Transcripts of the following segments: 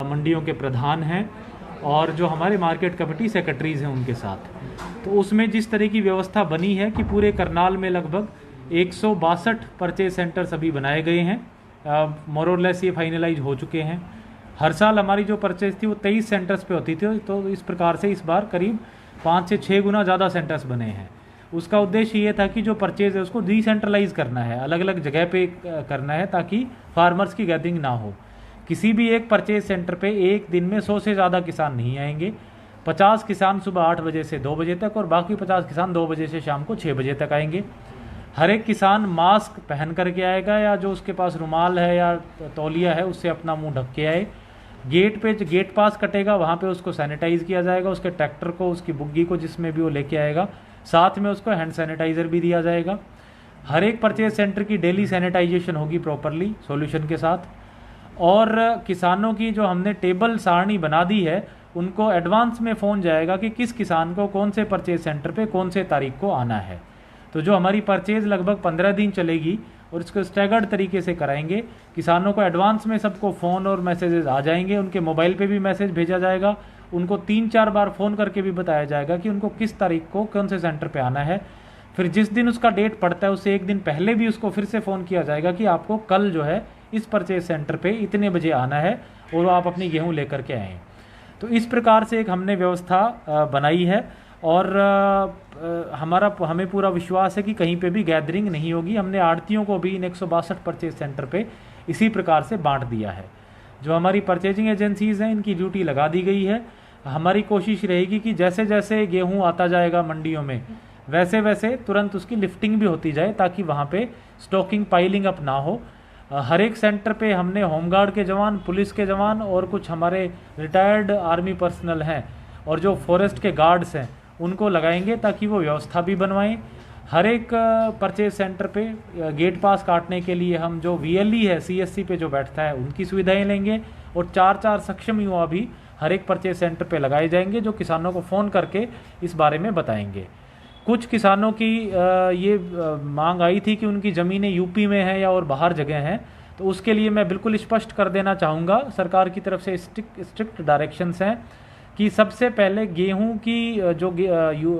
मंडियों के प्रधान हैं और जो हमारे मार्केट कमेटी सेक्रेटरीज़ हैं उनके साथ। तो उसमें जिस तरह की व्यवस्था बनी है कि पूरे करनाल में लगभग 162 परचेज सेंटर्स अभी बनाए गए हैं, मोर और लेस ये फाइनलाइज हो चुके हैं। हर साल हमारी जो परचेज थी वो 23 सेंटर्स पे होती थी, तो इस प्रकार से इस बार करीब 5 से 6 गुना ज़्यादा सेंटर्स बने हैं। उसका उद्देश्य ये था कि जो परचेज है उसको डिसेंट्रलाइज करना है, अलग अलग जगह पे करना है ताकि फार्मर्स की गैदरिंग ना हो। किसी भी एक परचेज सेंटर पे एक दिन में 100 से ज़्यादा किसान नहीं आएंगे। 50 किसान सुबह 8 बजे से 2 बजे तक और बाकी 50 किसान 2 बजे से शाम को 6 बजे तक आएंगे। हर एक किसान मास्क पहन करके आएगा या जो उसके पास रुमाल है या तौलिया है उससे अपना मुंह ढक के आए। गेट पे गेट पास कटेगा वहाँ पे उसको सैनिटाइज किया जाएगा, उसके ट्रैक्टर को, उसकी बुग्गी को जिसमें भी वो लेके आएगा, साथ में उसको हैंड सैनिटाइज़र भी दिया जाएगा। हर एक परचेज सेंटर की डेली सैनिटाइजेशन होगी प्रॉपरली सॉल्यूशन के साथ। और किसानों की जो हमने टेबल सारणी बना दी है उनको एडवांस में फ़ोन जाएगा कि किस किसान को कौन से परचेज सेंटर पे कौन से तारीख को आना है। तो जो हमारी परचेज लगभग 15 दिन चलेगी और इसको स्टैगर्ड तरीके से कराएंगे। किसानों को एडवांस में सबको फ़ोन और मैसेजेस आ जाएंगे, उनके मोबाइल पे भी मैसेज भेजा जाएगा, उनको 3-4 बार फ़ोन करके भी बताया जाएगा कि उनको किस तारीख को कौन से सेंटर पे आना है। फिर जिस दिन उसका डेट पड़ता है उससे एक दिन पहले भी उसको फिर से फ़ोन किया जाएगा कि आपको कल जो है इस परचेज सेंटर पे इतने बजे आना है और वो आप अपनी गेहूँ लेकर के आएँ। तो इस प्रकार से एक हमने व्यवस्था बनाई है और हमें पूरा विश्वास है कि कहीं पे भी गैदरिंग नहीं होगी। हमने आड़तियों को भी इन 162 परचेज सेंटर पे इसी प्रकार से बांट दिया है। जो हमारी परचेजिंग एजेंसीज़ हैं इनकी ड्यूटी लगा दी गई है। हमारी कोशिश रहेगी कि जैसे जैसे गेहूँ आता जाएगा मंडियों में वैसे वैसे तुरंत उसकी लिफ्टिंग भी होती जाए ताकि वहाँ पे स्टॉकिंग पाइलिंग अप ना हो। हर एक सेंटर पे हमने होमगार्ड के जवान, पुलिस के जवान और कुछ हमारे रिटायर्ड आर्मी पर्सनल हैं और जो फॉरेस्ट के गार्ड्स हैं उनको लगाएंगे ताकि वो व्यवस्था भी बनवाएं। हर एक परचेज सेंटर पे गेट पास काटने के लिए हम जो VLE है CSC पे जो बैठता है उनकी सुविधाएं लेंगे और 4-4 सक्षम युवा भी हर एक परचेज सेंटर पे लगाए जाएंगे जो किसानों को फ़ोन करके इस बारे में बताएंगे। कुछ किसानों की ये मांग आई थी कि उनकी ज़मीनें यूपी में हैं या और बाहर जगह हैं, तो उसके लिए मैं बिल्कुल स्पष्ट कर देना चाहूँगा सरकार की तरफ से स्ट्रिक्ट डायरेक्शंस हैं कि सबसे पहले गेहूं की जो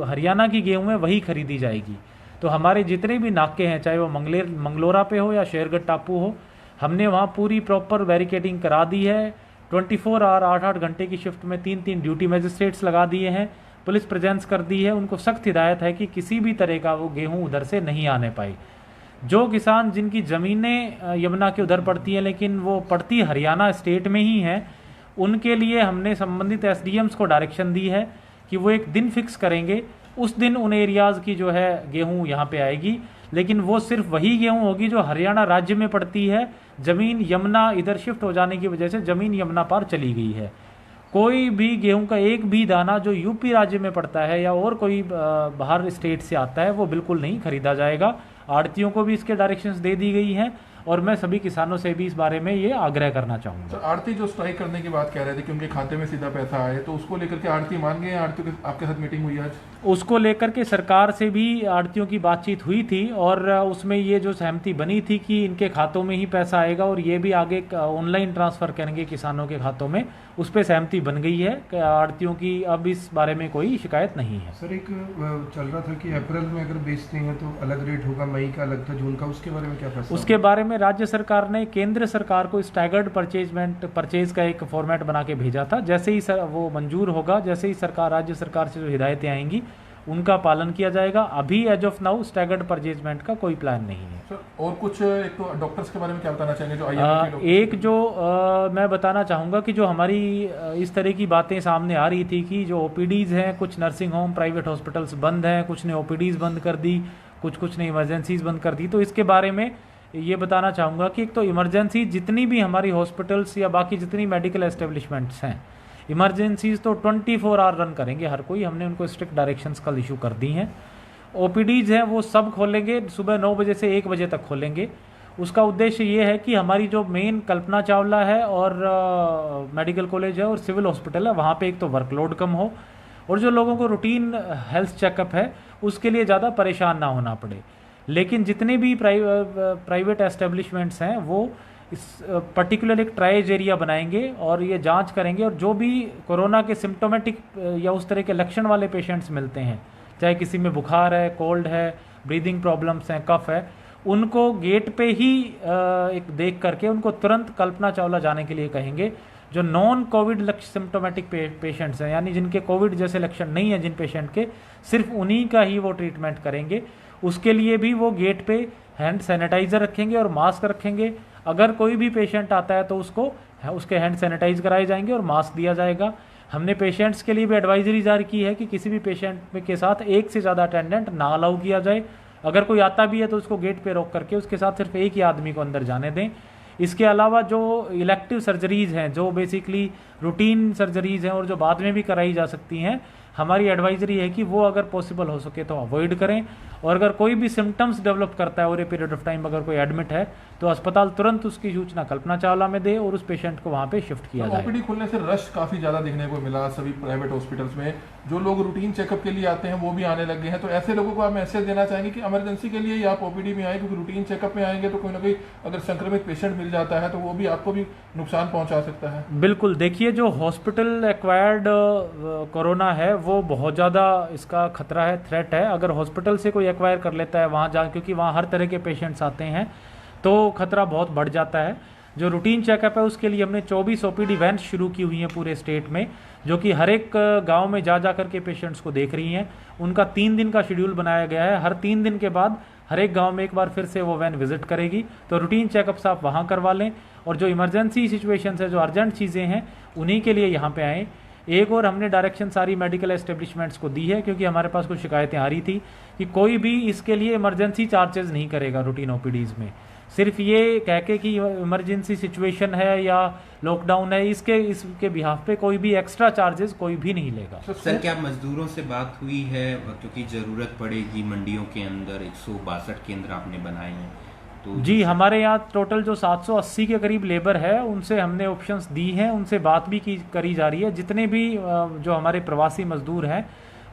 हरियाणा की गेहूं है वही खरीदी जाएगी। तो हमारे जितने भी नाके हैं चाहे वो मंगलोरा पे हो या शेरगढ़ टापू हो, हमने वहाँ पूरी प्रॉपर बैरिकेडिंग करा दी है। 24 आवर 8-8 घंटे की शिफ्ट में 3-3 ड्यूटी मजिस्ट्रेट्स लगा दिए हैं, पुलिस प्रेजेंस कर दी है। उनको सख्त हिदायत है कि किसी भी तरह का वो गेहूं उधर से नहीं आने पाए। जो किसान जिनकी ज़मीनें यमुना के उधर पड़ती हैं लेकिन वो पड़ती हरियाणा स्टेट में ही हैं, उनके लिए हमने संबंधित SDMs को डायरेक्शन दी है कि वो एक दिन फिक्स करेंगे, उस दिन उन एरियाज़ की जो है गेहूं यहाँ पे आएगी, लेकिन वो सिर्फ वही गेहूं होगी जो हरियाणा राज्य में पड़ती है। ज़मीन यमुना इधर शिफ्ट हो जाने की वजह से ज़मीन यमुना पार चली गई है। कोई भी गेहूं का एक भी दाना जो यूपी राज्य में पड़ता है या और कोई बाहर स्टेट से आता है वो बिल्कुल नहीं खरीदा जाएगा। आड़तियों को भी इसके डायरेक्शंस दे दी गई हैं और मैं सभी किसानों से भी इस बारे में ये आग्रह करना चाहूँगा। सर, आड़ती जो स्ट्राइक करने की बात कह रहे थे कि उनके खाते में सीधा पैसा आए, तो उसको लेकर के आड़ती मान गए? आड़तियों के आपके साथ मीटिंग हुई आज? उसको लेकर के सरकार से भी आड़तियों की बातचीत हुई थी और उसमें ये जो सहमति बनी थी कि इनके खातों में ही पैसा आएगा और ये भी आगे ऑनलाइन ट्रांसफ़र करेंगे किसानों के खातों में, उस पर सहमति बन गई है कि आड़तियों की अब इस बारे में कोई शिकायत नहीं है। सर, एक चल रहा था कि अप्रैल में अगर बेचते हैं तो अलग रेट होगा, मई का अलग था, जून का, उसके बारे में क्या फैसला? उसके बारे में राज्य सरकार ने केंद्र सरकार को स्टैगर्ड परचेज का एक फॉर्मेट बना के भेजा था। जैसे ही वो मंजूर होगा, जैसे ही राज्य सरकार से जो हिदायतें आएंगी उनका पालन किया जाएगा। अभी एज ऑफ नाउ स्टैगर्ड परचेजमेंट का कोई प्लान नहीं है। सर, और कुछ एक तो डॉक्टर्स के बारे में क्या बताना चाहेंगे जो IMA के एक जो मैं बताना चाहूँगा कि जो हमारी इस तरह की बातें सामने आ रही थी कि जो OPDs हैं, कुछ नर्सिंग होम प्राइवेट हॉस्पिटल्स बंद हैं, कुछ ने OPDs बंद कर दी, कुछ ने इमरजेंसीज बंद कर दी। तो इसके बारे में ये बताना चाहूँगा कि एक तो इमरजेंसी जितनी भी हमारी हॉस्पिटल्स या बाकी जितनी मेडिकल एस्टेब्लिशमेंट्स हैं, इमरजेंसीज तो 24 आवर रन करेंगे हर कोई। हमने उनको स्ट्रिक्ट डायरेक्शंस कल इशू कर दी हैं। OPDs हैं वो सब खोलेंगे, सुबह 9 बजे से 1 बजे तक खोलेंगे। उसका उद्देश्य ये है कि हमारी जो मेन कल्पना चावला है और मेडिकल कॉलेज है और सिविल हॉस्पिटल है, वहाँ पे एक तो वर्कलोड कम हो और जो लोगों को रूटीन हेल्थ चेकअप है उसके लिए ज़्यादा परेशान ना होना पड़े। लेकिन जितने भी प्राइवेट एस्टेब्लिशमेंट्स हैं वो इस पर्टिकुलर एक ट्राइज एरिया बनाएंगे और ये जांच करेंगे, और जो भी कोरोना के सिम्टोमेटिक या उस तरह के लक्षण वाले पेशेंट्स मिलते हैं, चाहे किसी में बुखार है, कोल्ड है, ब्रीदिंग प्रॉब्लम्स हैं, कफ है, उनको गेट पे ही एक देख करके उनको तुरंत कल्पना चावला जाने के लिए कहेंगे। जो नॉन कोविड लक्ष्य सिम्टोमेटिक पेशेंट्स हैं, यानी जिनके कोविड जैसे लक्षण नहीं है जिन पेशेंट के, सिर्फ उन्हीं का ही वो ट्रीटमेंट करेंगे। उसके लिए भी वो गेट पे हैंड सैनिटाइज़र रखेंगे और मास्क रखेंगे। अगर कोई भी पेशेंट आता है तो उसके हैंड सैनिटाइज कराए जाएंगे और मास्क दिया जाएगा। हमने पेशेंट्स के लिए भी एडवाइजरी जारी की है कि किसी भी पेशेंट के साथ एक से ज़्यादा अटेंडेंट ना अलाउ किया जाए। अगर कोई आता भी है तो उसको गेट पे रोक करके उसके साथ सिर्फ एक ही आदमी को अंदर जाने दें। इसके अलावा जो इलेक्टिव सर्जरीज़ हैं, जो बेसिकली रूटीन सर्जरीज़ हैं और जो बाद में भी कराई जा सकती हैं, हमारी एडवाइजरी है कि वो अगर पॉसिबल हो सके तो अवॉइड करें। और अगर कोई भी सिम्टम्स डेवलप करता है over a period of time, अगर कोई एडमिट है तो अस्पताल तुरंत उसकी सूचना कल्पना चावला में दे और उस पेशेंट को वहाँ पे शिफ्ट किया जाए। ओपीडी खुलने से रश काफ़ी ज़्यादा देखने को मिला सभी प्राइवेट हॉस्पिटल्स में। जो लोग रूटीन चेकअप के लिए आते हैं वो भी आने लगे हैं, तो ऐसे लोगों को आप मैसेज देना चाहेंगे कि इमरजेंसी के लिए ही आप ओपीडी में आए, क्योंकि रूटीन चेकअप में आएंगे तो कोई ना कोई अगर संक्रमित पेशेंट मिल जाता है तो वो भी आपको भी नुकसान पहुँचा सकता है। बिल्कुल, देखिए जो हॉस्पिटल एक्वायर्ड कोरोना है वो बहुत ज़्यादा इसका खतरा है, थ्रेट है। अगर हॉस्पिटल से कोई एक्वायर कर लेता है वहाँ जा, क्योंकि वहाँ हर तरह के पेशेंट्स आते हैं, तो खतरा बहुत बढ़ जाता है। जो रूटीन चेकअप है उसके लिए हमने 24 ओपीडी वैन्स शुरू की हुई हैं पूरे स्टेट में, जो कि हर एक गांव में जा करके पेशेंट्स को देख रही हैं। उनका 3 दिन का शेड्यूल बनाया गया है। हर 3 दिन के बाद हर एक गांव में एक बार फिर से वो वैन विजिट करेगी, तो रूटीन चेकअप्स आप वहाँ करवा लें। और जो इमरजेंसी सिचुएशंस है, जो अर्जेंट चीज़ें हैं, उन्हीं के लिए यहाँ पे आएँ। एक और हमने डायरेक्शन सारी मेडिकल एस्टेब्लिशमेंट्स को दी है, क्योंकि हमारे पास कुछ शिकायतें आ रही थी कि कोई भी इसके लिए इमरजेंसी चार्जेस नहीं करेगा रूटीन ओपीडीज़ में। सिर्फ ये कह के कि इमरजेंसी सिचुएशन है या लॉकडाउन है, इसके बिहाफ पे कोई भी एक्स्ट्रा चार्जेस कोई भी नहीं लेगा। सर, क्या मजदूरों से बात हुई है, क्योंकि ज़रूरत पड़ेगी मंडियों के अंदर 162 केंद्र आपने बनाए हैं तो? जी, हमारे यहाँ टोटल जो 780 के करीब लेबर है उनसे हमने ऑप्शंस दी हैं, उनसे बात भी करी जा रही है। जितने भी जो हमारे प्रवासी मजदूर हैं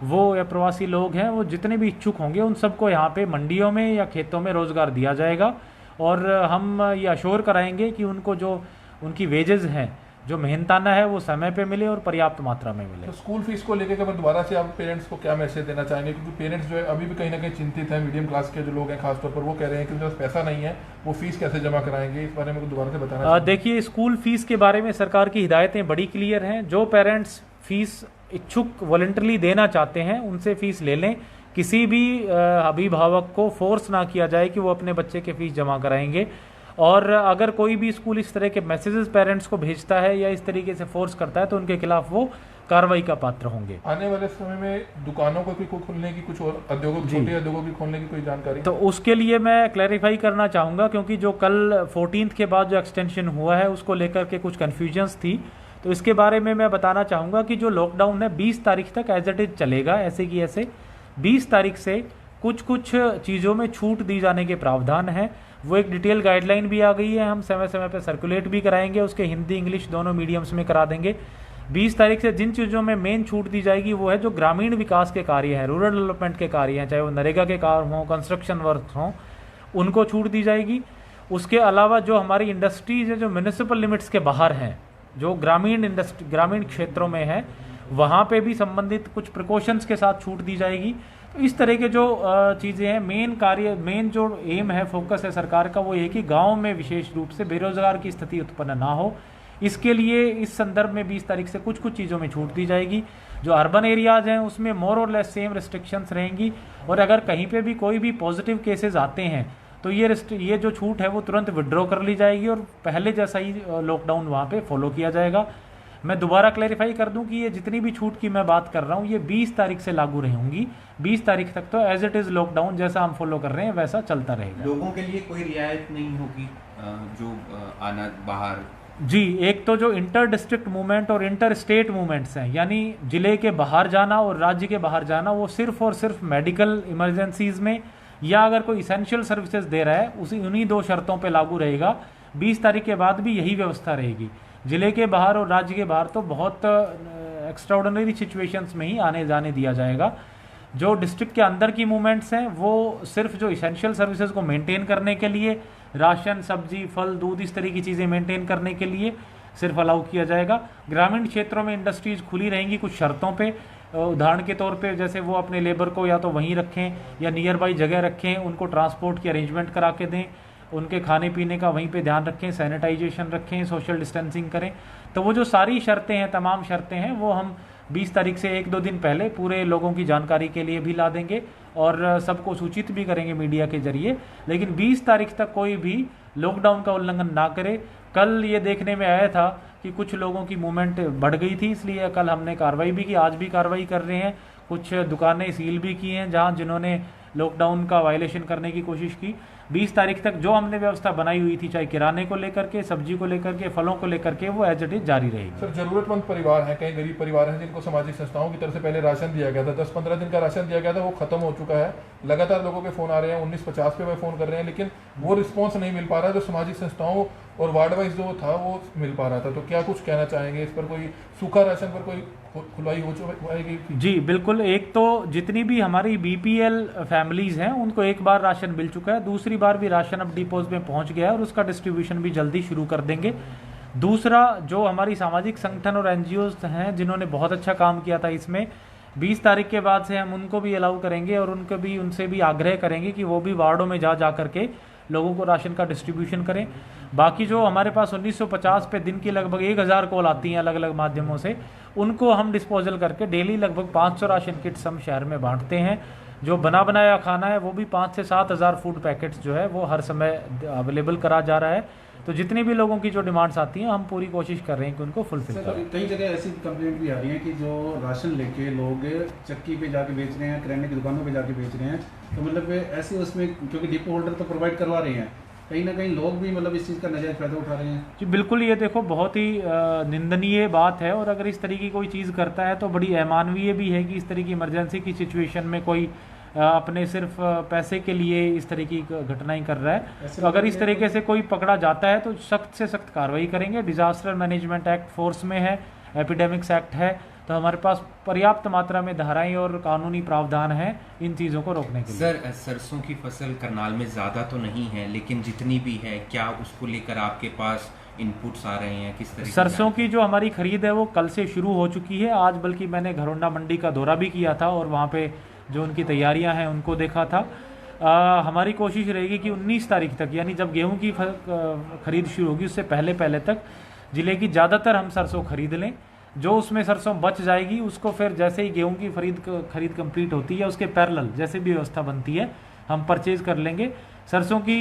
वो या प्रवासी लोग हैं, वो जितने भी इच्छुक होंगे उन सबको यहाँ पे मंडियों में या खेतों में रोज़गार दिया जाएगा। और हम ये अश्योर कराएंगे कि उनको जो उनकी वेजेस हैं, जो मेहनताना है, वो समय पे मिले और पर्याप्त मात्रा में मिले। तो स्कूल फीस को लेकर के दोबारा से आप पेरेंट्स को क्या मैसेज देना चाहेंगे, क्योंकि पेरेंट्स जो है अभी भी कहीं ना कहीं चिंतित हैं, मीडियम क्लास के जो लोग हैं खासतौर पर, वो कह रहे हैं कि उनके पास पैसा नहीं है, वो फीस कैसे जमा कराएंगे, इस बारे में दोबारा से बताना। देखिए, स्कूल फीस के बारे में सरकार की हिदायतें बड़ी क्लियर हैं। जो पेरेंट्स फीस इच्छुक वॉलंटरली देना चाहते हैं उनसे फीस ले लें। किसी भी अभिभावक को फोर्स ना किया जाए कि वो अपने बच्चे के फीस जमा कराएंगे। और अगर कोई भी स्कूल इस तरह के मैसेजेस पेरेंट्स को भेजता है या इस तरीके से फोर्स करता है तो उनके खिलाफ वो कार्रवाई का पात्र होंगे। आने वाले समय में दुकानों को भी खोलने की, कुछ और उद्योगों, छोटे उद्योगों की खोलने की कोई जानकारी? तो उसके लिए मैं क्लैरिफाई करना चाहूँगा, क्योंकि जो कल 14 के बाद जो एक्सटेंशन हुआ है उसको लेकर के कुछ कन्फ्यूजन्स थी। तो इसके बारे में मैं बताना चाहूँगा कि जो लॉकडाउन है 20 तारीख तक एज इट इज़ चलेगा, ऐसे की ऐसे। 20 तारीख से कुछ चीज़ों में छूट दी जाने के प्रावधान हैं। वो एक डिटेल गाइडलाइन भी आ गई है, हम समय समय पर सर्कुलेट भी कराएंगे, उसके हिंदी इंग्लिश दोनों मीडियम्स में करा देंगे। 20 तारीख से जिन चीज़ों में मेन छूट दी जाएगी वो है जो ग्रामीण विकास के कार्य हैं, रूरल डेवलपमेंट के कार्य हैं, चाहे वो नरेगा के कार्य हों, कंस्ट्रक्शन वर्क हों, उनको छूट दी जाएगी। उसके अलावा जो हमारी इंडस्ट्रीज है जो म्यूनिसिपल लिमिट्स के बाहर हैं, जो ग्रामीण क्षेत्रों में है, वहाँ पे भी संबंधित कुछ प्रिकॉशंस के साथ छूट दी जाएगी। तो इस तरह के जो चीज़ें हैं, मेन जो एम है, फोकस है सरकार का, वो ये कि गांव में विशेष रूप से बेरोजगार की स्थिति उत्पन्न ना हो। इसके लिए इस संदर्भ में 20 तारीख से कुछ चीज़ों में छूट दी जाएगी। जो अर्बन एरियाज़ हैं उसमें मोर और लेस सेम रिस्ट्रिक्शंस रहेंगी। और अगर कहीं पे भी कोई भी पॉजिटिव केसेस आते हैं तो ये जो छूट है वो तुरंत विड्रॉ कर ली जाएगी और पहले जैसा ही लॉकडाउन वहाँ पे फॉलो किया जाएगा। मैं दोबारा क्लैरिफाई कर दूं कि ये जितनी भी छूट की मैं बात कर रहा हूँ ये 20 तारीख से लागू रहेंगी। 20 तारीख तक तो एज इट इज़ लॉकडाउन जैसा हम फॉलो कर रहे हैं वैसा चलता रहेगा। लोगों के लिए कोई रियायत नहीं होगी जो आना बाहर? जी, एक तो जो इंटर डिस्ट्रिक्ट मूवमेंट और इंटर स्टेट मूवमेंट्स हैं, यानी जिले के बाहर जाना और राज्य के बाहर जाना, वो सिर्फ और सिर्फ मेडिकल इमरजेंसीज में या अगर कोई इसेंशियल सर्विसेज दे रहा है उन्हीं 2 शर्तों पे लागू रहेगा। 20 तारीख के बाद भी यही व्यवस्था रहेगी। जिले के बाहर और राज्य के बाहर तो बहुत एक्स्ट्राऑर्डिनरी सिचुएशंस में ही आने जाने दिया जाएगा। जो डिस्ट्रिक्ट के अंदर की मूवमेंट्स हैं वो सिर्फ जो इसेंशियल सर्विसेज को मेंटेन करने के लिए राशन, सब्जी, फल, दूध, इस तरह की चीज़ें मेंटेन करने के लिए सिर्फ अलाउ किया जाएगा। ग्रामीण क्षेत्रों में इंडस्ट्रीज खुली रहेंगी कुछ शर्तों पे। उदाहरण के तौर पे जैसे वो अपने लेबर को या तो वहीं रखें या नियर बाई जगह रखें, उनको ट्रांसपोर्ट की अरेंजमेंट करा के दें, उनके खाने पीने का वहीं पे ध्यान रखें, सैनिटाइजेशन रखें, सोशल डिस्टेंसिंग करें। तो वो जो सारी शर्तें हैं, तमाम शर्तें हैं, वो हम 20 तारीख से 1-2 दिन पहले पूरे लोगों की जानकारी के लिए भी ला देंगे और सबको सूचित भी करेंगे मीडिया के जरिए। लेकिन 20 तारीख तक कोई भी लॉकडाउन का उल्लंघन ना करे। कल ये देखने में आया था कि कुछ लोगों की मूवमेंट बढ़ गई थी, इसलिए कल हमने कार्रवाई भी की, आज भी कार्रवाई कर रहे हैं। कुछ दुकानें सील भी की हैं जहां जिन्होंने लॉकडाउन का वायलेशन करने की कोशिश की। 20 तारीख तक जो हमने व्यवस्था बनाई हुई थी, चाहे किराने को लेकर के, सब्जी को लेकर के, फलों को लेकर के, वो एज इट इज जारी रहेगी। सर, जरूरतमंद परिवार हैं, कई गरीब परिवार हैं जिनको सामाजिक संस्थाओं की तरफ से पहले राशन दिया गया था, 10-15 दिन का राशन दिया गया था, वो खत्म हो चुका है। लगातार लोगों के फोन आ रहे हैं, 1950 पे वो फोन कर रहे हैं, लेकिन वो रिस्पॉन्स नहीं मिल पा रहा है जो सामाजिक संस्थाओं और वार्ड वाइज जो था वो मिल पा रहा था। तो क्या कुछ कहना चाहेंगे इस पर? कोई सूखा राशन पर कोई खुलाई हो जाएगी? जी बिल्कुल। एक तो जितनी भी हमारी बीपीएल फैमिलीज हैं उनको एक बार राशन मिल चुका है, दूसरी बार भी राशन अब डिपोज में पहुंच गया है और उसका डिस्ट्रीब्यूशन भी जल्दी शुरू कर देंगे। दूसरा, जो हमारी सामाजिक संगठन और एनजीओज हैं जिन्होंने बहुत अच्छा काम किया था इसमें, 20 तारीख के बाद से हम उनको भी अलाउ करेंगे और उनसे भी आग्रह करेंगे कि वो भी वार्डों में जा करके लोगों को राशन का डिस्ट्रीब्यूशन करें। बाकी जो हमारे पास 1950 पे दिन की लगभग 1000 कॉल आती हैं अलग अलग माध्यमों से, उनको हम डिस्पोजल करके डेली लगभग 500 राशन किट्स हम शहर में बांटते हैं। जो बना बनाया खाना है वो भी 5 से 7 हज़ार फूड पैकेट्स जो है वो हर समय अवेलेबल करा जा रहा है। तो जितनी भी लोगों की जो डिमांड्स आती हैं हम पूरी कोशिश कर रहे हैं कि उनको फुलफिल करें। कई जगह ऐसी कंप्लेंट भी आ रही है कि जो राशन लेके लोग चक्की पे जाके बेच रहे हैं, किराने की दुकानों पे जाके बेच रहे हैं, तो मतलब ऐसे उसमें क्योंकि डिपो होल्डर तो प्रोवाइड करवा रहे हैं, कहीं ना कहीं लोग भी मतलब इस चीज़ का नाजायज़ फायदा उठा रहे हैं। जी बिल्कुल, ये देखो बहुत ही निंदनीय बात है और अगर इस तरीके की कोई चीज़ करता है तो बड़ी अमानवीय भी है कि इस तरह की इमरजेंसी की सिचुएशन में कोई अपने सिर्फ पैसे के लिए इस तरह की घटनाएं कर रहा है। तो अगर इस तरीके से कोई पकड़ा जाता है तो सख्त से सख्त कार्रवाई करेंगे। डिजास्टर मैनेजमेंट एक्ट फोर्स में है, एपिडेमिक्स एक्ट है, तो हमारे पास पर्याप्त मात्रा में धाराएं और कानूनी प्रावधान हैं इन चीज़ों को रोकने के लिए। सर, सरसों की फसल करनाल में ज़्यादा तो नहीं है, लेकिन जितनी भी है क्या उसको लेकर आपके पास इनपुट्स आ रहे हैं? किस तरह सरसों की जो हमारी खरीद है वो कल से शुरू हो चुकी है। आज बल्कि मैंने घरोंडा मंडी का दौरा भी किया था और वहाँ पे जो उनकी तैयारियां हैं उनको देखा था। हमारी कोशिश रहेगी कि 19 तारीख तक, यानी जब गेहूं की खरीद शुरू होगी उससे पहले तक ज़िले की ज़्यादातर हम सरसों खरीद लें। जो उसमें सरसों बच जाएगी उसको फिर जैसे ही गेहूं की खरीद कंप्लीट होती है उसके पैरेलल जैसे भी व्यवस्था बनती है हम परचेज कर लेंगे। सरसों की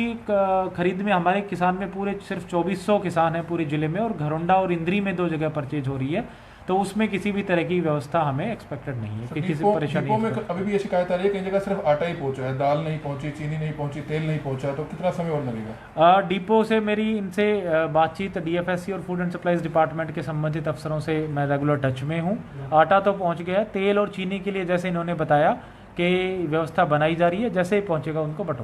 खरीद में हमारे किसान में पूरे सिर्फ 2400 किसान हैं पूरे ज़िले में और घरोंडा और इंद्री में 2 जगह परचेज हो रही है, तो उसमें किसी भी तरह की व्यवस्था हमें एक्सपेक्टेड नहीं है कि किसी परेशानी में अभी भी ये शिकायत आ रही है कई जगह सिर्फ आटा ही पहुंचा है, दाल नहीं पहुंची, चीनी नहीं पहुंची, तेल नहीं पहुंचा, तो कितना समय और लगेगा? डिपो से मेरी इनसे बातचीत डीएफएससी और फूड एंड सप्लाईज डिपार्टमेंट के संबंधित अफसरों से मैं रेगुलर टच में हूँ। आटा तो पहुँच गया है, तेल और चीनी के लिए जैसे इन्होंने बताया कि व्यवस्था बनाई जा रही है, जैसे ही पहुँचेगा उनको बंटवा